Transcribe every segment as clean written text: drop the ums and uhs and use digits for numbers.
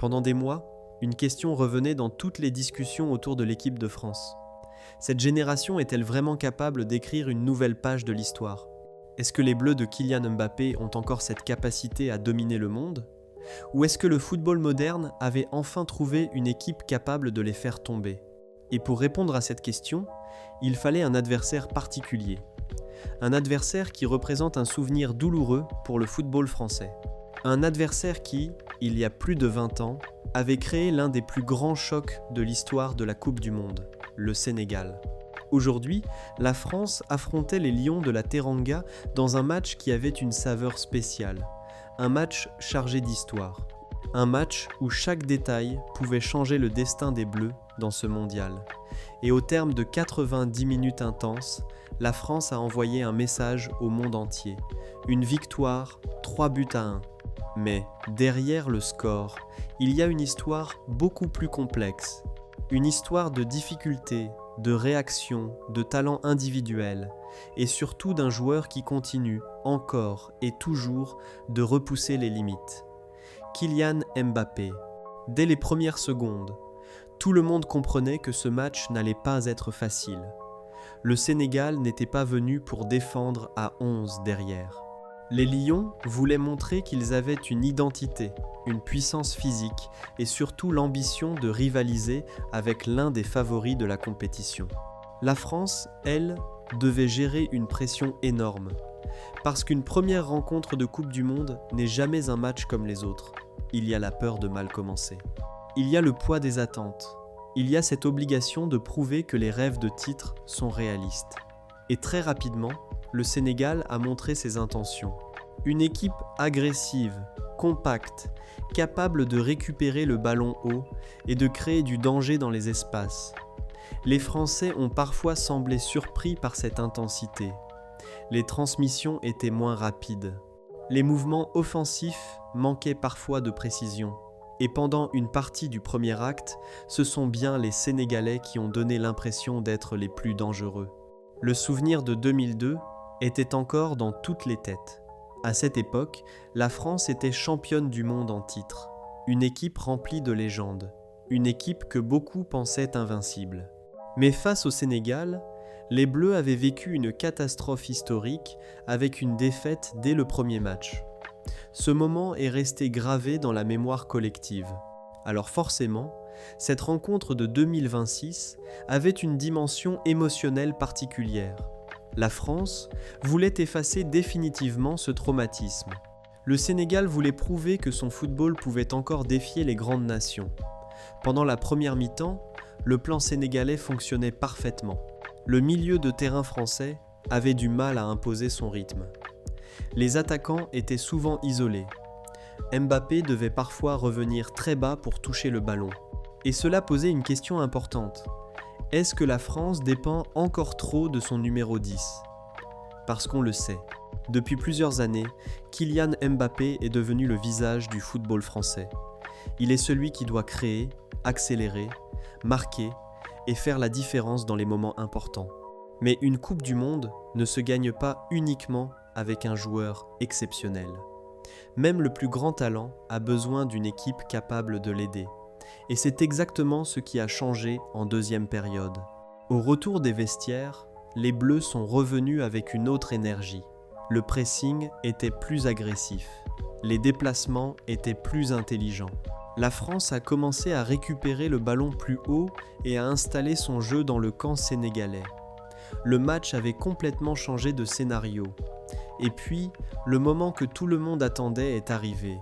Pendant des mois, une question revenait dans toutes les discussions autour de l'équipe de France. Cette génération est-elle vraiment capable d'écrire une nouvelle page de l'histoire ? Est-ce que les Bleus de Kylian Mbappé ont encore cette capacité à dominer le monde ? Ou est-ce que le football moderne avait enfin trouvé une équipe capable de les faire tomber ? Et pour répondre à cette question, il fallait un adversaire particulier. Un adversaire qui représente un souvenir douloureux pour le football français. Un adversaire qui, il y a plus de 20 ans, avait créé l'un des plus grands chocs de l'histoire de la Coupe du Monde, le Sénégal. Aujourd'hui, la France affrontait les Lions de la Teranga dans un match qui avait une saveur spéciale. Un match chargé d'histoire. Un match où chaque détail pouvait changer le destin des Bleus dans ce mondial. Et au terme de 90 minutes intenses, la France a envoyé un message au monde entier. Une victoire, 3-1. Mais derrière le score, il y a une histoire beaucoup plus complexe. Une histoire de difficultés, de réactions, de talents individuels, et surtout d'un joueur qui continue, encore et toujours, de repousser les limites. Kylian Mbappé. Dès les premières secondes, tout le monde comprenait que ce match n'allait pas être facile. Le Sénégal n'était pas venu pour défendre à 11 derrière. Les Lions voulaient montrer qu'ils avaient une identité, une puissance physique et surtout l'ambition de rivaliser avec l'un des favoris de la compétition. La France, elle, devait gérer une pression énorme. Parce qu'une première rencontre de Coupe du Monde n'est jamais un match comme les autres. Il y a la peur de mal commencer. Il y a le poids des attentes. Il y a cette obligation de prouver que les rêves de titre sont réalistes. Et très rapidement, le Sénégal a montré ses intentions. Une équipe agressive, compacte, capable de récupérer le ballon haut et de créer du danger dans les espaces. Les Français ont parfois semblé surpris par cette intensité. Les transmissions étaient moins rapides. Les mouvements offensifs manquaient parfois de précision. Et pendant une partie du premier acte, ce sont bien les Sénégalais qui ont donné l'impression d'être les plus dangereux. Le souvenir de 2002 était encore dans toutes les têtes. À cette époque, la France était championne du monde en titre. Une équipe remplie de légendes. Une équipe que beaucoup pensaient invincible. Mais face au Sénégal, les Bleus avaient vécu une catastrophe historique avec une défaite dès le premier match. Ce moment est resté gravé dans la mémoire collective. Alors forcément, cette rencontre de 2026 avait une dimension émotionnelle particulière. La France voulait effacer définitivement ce traumatisme. Le Sénégal voulait prouver que son football pouvait encore défier les grandes nations. Pendant la première mi-temps, le plan sénégalais fonctionnait parfaitement. Le milieu de terrain français avait du mal à imposer son rythme. Les attaquants étaient souvent isolés. Mbappé devait parfois revenir très bas pour toucher le ballon. Et cela posait une question importante. Est-ce que la France dépend encore trop de son numéro 10 ? Parce qu'on le sait, depuis plusieurs années, Kylian Mbappé est devenu le visage du football français. Il est celui qui doit créer, accélérer, marquer et faire la différence dans les moments importants. Mais une Coupe du Monde ne se gagne pas uniquement avec un joueur exceptionnel. Même le plus grand talent a besoin d'une équipe capable de l'aider. Et c'est exactement ce qui a changé en deuxième période. Au retour des vestiaires, les Bleus sont revenus avec une autre énergie. Le pressing était plus agressif. Les déplacements étaient plus intelligents. La France a commencé à récupérer le ballon plus haut et à installer son jeu dans le camp sénégalais. Le match avait complètement changé de scénario. Et puis, le moment que tout le monde attendait est arrivé.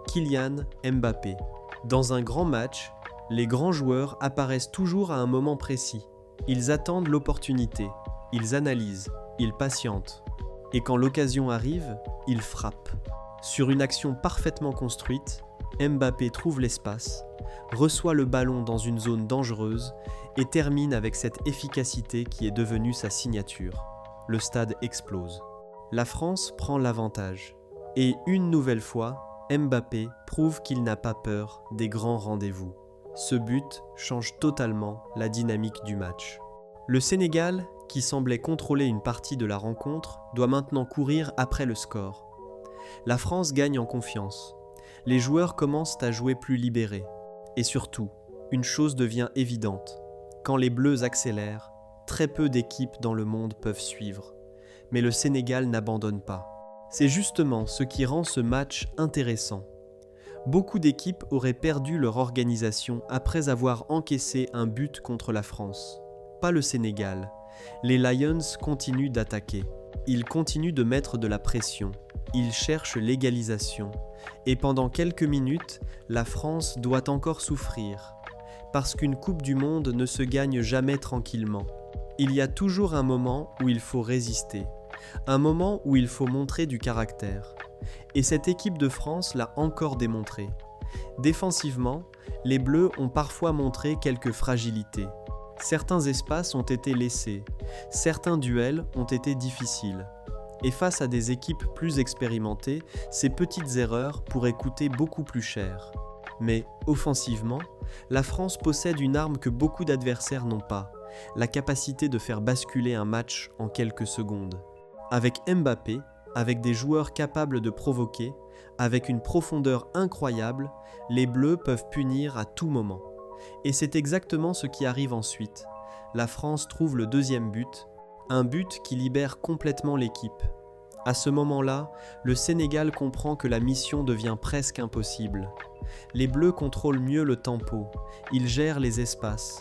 Kylian Mbappé. Dans un grand match, les grands joueurs apparaissent toujours à un moment précis. Ils attendent l'opportunité, ils analysent, ils patientent. Et quand l'occasion arrive, ils frappent. Sur une action parfaitement construite, Mbappé trouve l'espace, reçoit le ballon dans une zone dangereuse et termine avec cette efficacité qui est devenue sa signature. Le stade explose. La France prend l'avantage. Et une nouvelle fois, Mbappé prouve qu'il n'a pas peur des grands rendez-vous. Ce but change totalement la dynamique du match. Le Sénégal, qui semblait contrôler une partie de la rencontre, doit maintenant courir après le score. La France gagne en confiance. Les joueurs commencent à jouer plus libérés. Et surtout, une chose devient évidente. Quand les Bleus accélèrent, très peu d'équipes dans le monde peuvent suivre. Mais le Sénégal n'abandonne pas. C'est justement ce qui rend ce match intéressant. Beaucoup d'équipes auraient perdu leur organisation après avoir encaissé un but contre la France. Pas le Sénégal. Les Lions continuent d'attaquer. Ils continuent de mettre de la pression. Ils cherchent l'égalisation. Et pendant quelques minutes, la France doit encore souffrir. Parce qu'une Coupe du Monde ne se gagne jamais tranquillement. Il y a toujours un moment où il faut résister. Un moment où il faut montrer du caractère. Et cette équipe de France l'a encore démontré. Défensivement, les Bleus ont parfois montré quelques fragilités. Certains espaces ont été laissés, certains duels ont été difficiles. Et face à des équipes plus expérimentées, ces petites erreurs pourraient coûter beaucoup plus cher. Mais offensivement, la France possède une arme que beaucoup d'adversaires n'ont pas, la capacité de faire basculer un match en quelques secondes. Avec Mbappé, avec des joueurs capables de provoquer, avec une profondeur incroyable, les Bleus peuvent punir à tout moment. Et c'est exactement ce qui arrive ensuite. La France trouve le deuxième but, un but qui libère complètement l'équipe. À ce moment-là, le Sénégal comprend que la mission devient presque impossible. Les Bleus contrôlent mieux le tempo, ils gèrent les espaces.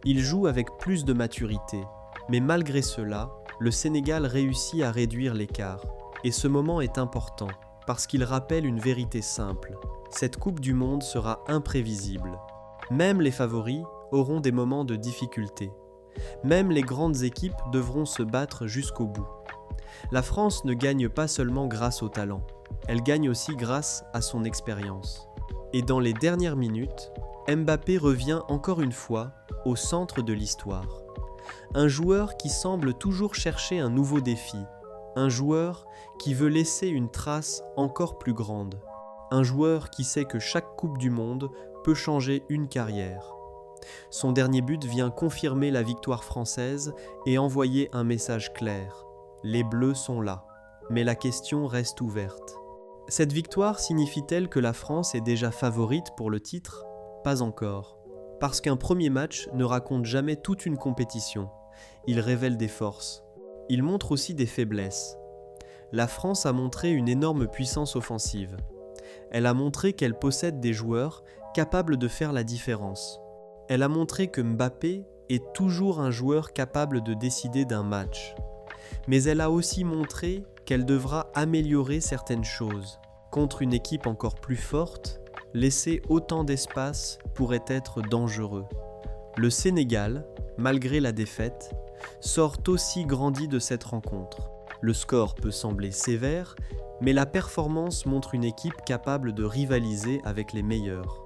Ils jouent avec plus de maturité. Mais malgré cela, le Sénégal réussit à réduire l'écart. Et ce moment est important, parce qu'il rappelle une vérité simple. Cette Coupe du Monde sera imprévisible. Même les favoris auront des moments de difficulté. Même les grandes équipes devront se battre jusqu'au bout. La France ne gagne pas seulement grâce au talent, elle gagne aussi grâce à son expérience. Et dans les dernières minutes, Mbappé revient encore une fois au centre de l'histoire. Un joueur qui semble toujours chercher un nouveau défi. Un joueur qui veut laisser une trace encore plus grande. Un joueur qui sait que chaque Coupe du Monde peut changer une carrière. Son dernier but vient confirmer la victoire française et envoyer un message clair. Les Bleus sont là, mais la question reste ouverte. Cette victoire signifie-t-elle que la France est déjà favorite pour le titre ? Pas encore. Parce qu'un premier match ne raconte jamais toute une compétition. Il révèle des forces. Il montre aussi des faiblesses. La France a montré une énorme puissance offensive. Elle a montré qu'elle possède des joueurs capables de faire la différence. Elle a montré que Mbappé est toujours un joueur capable de décider d'un match. Mais elle a aussi montré qu'elle devra améliorer certaines choses. Contre une équipe encore plus forte, laisser autant d'espace pourrait être dangereux. Le Sénégal, malgré la défaite, sort aussi grandi de cette rencontre. Le score peut sembler sévère, mais la performance montre une équipe capable de rivaliser avec les meilleurs.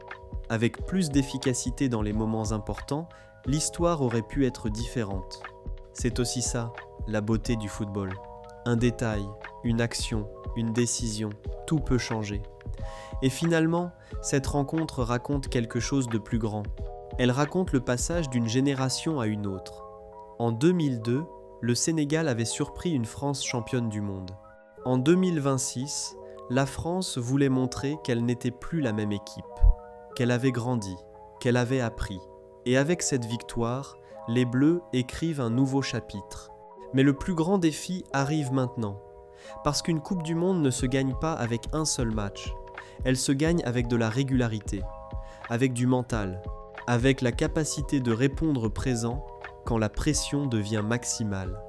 Avec plus d'efficacité dans les moments importants, l'histoire aurait pu être différente. C'est aussi ça, la beauté du football. Un détail, une action, une décision, tout peut changer. Et finalement, cette rencontre raconte quelque chose de plus grand. Elle raconte le passage d'une génération à une autre. En 2002, le Sénégal avait surpris une France championne du monde. En 2026, la France voulait montrer qu'elle n'était plus la même équipe, qu'elle avait grandi, qu'elle avait appris. Et avec cette victoire, les Bleus écrivent un nouveau chapitre. Mais le plus grand défi arrive maintenant. Parce qu'une Coupe du Monde ne se gagne pas avec un seul match. Elle se gagne avec de la régularité, avec du mental, avec la capacité de répondre présent quand la pression devient maximale.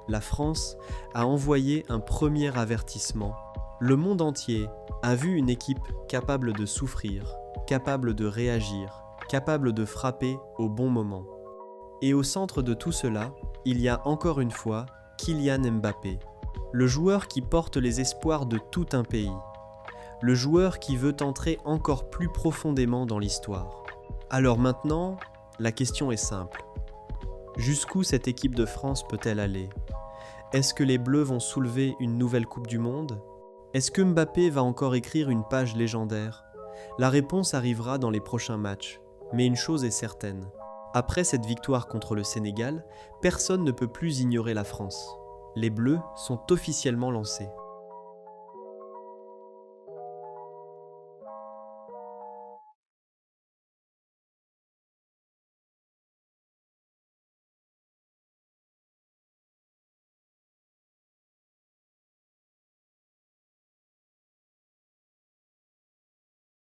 La France a envoyé un premier avertissement. Le monde entier a vu une équipe capable de souffrir, capable de réagir, capable de frapper au bon moment. Et au centre de tout cela, il y a encore une fois Kylian Mbappé, le joueur qui porte les espoirs de tout un pays, le joueur qui veut entrer encore plus profondément dans l'histoire. Alors maintenant, la question est simple. Jusqu'où cette équipe de France peut-elle aller ? Est-ce que les Bleus vont soulever une nouvelle Coupe du Monde ? Est-ce que Mbappé va encore écrire une page légendaire ? La réponse arrivera dans les prochains matchs, mais une chose est certaine. Après cette victoire contre le Sénégal, personne ne peut plus ignorer la France. Les Bleus sont officiellement lancés.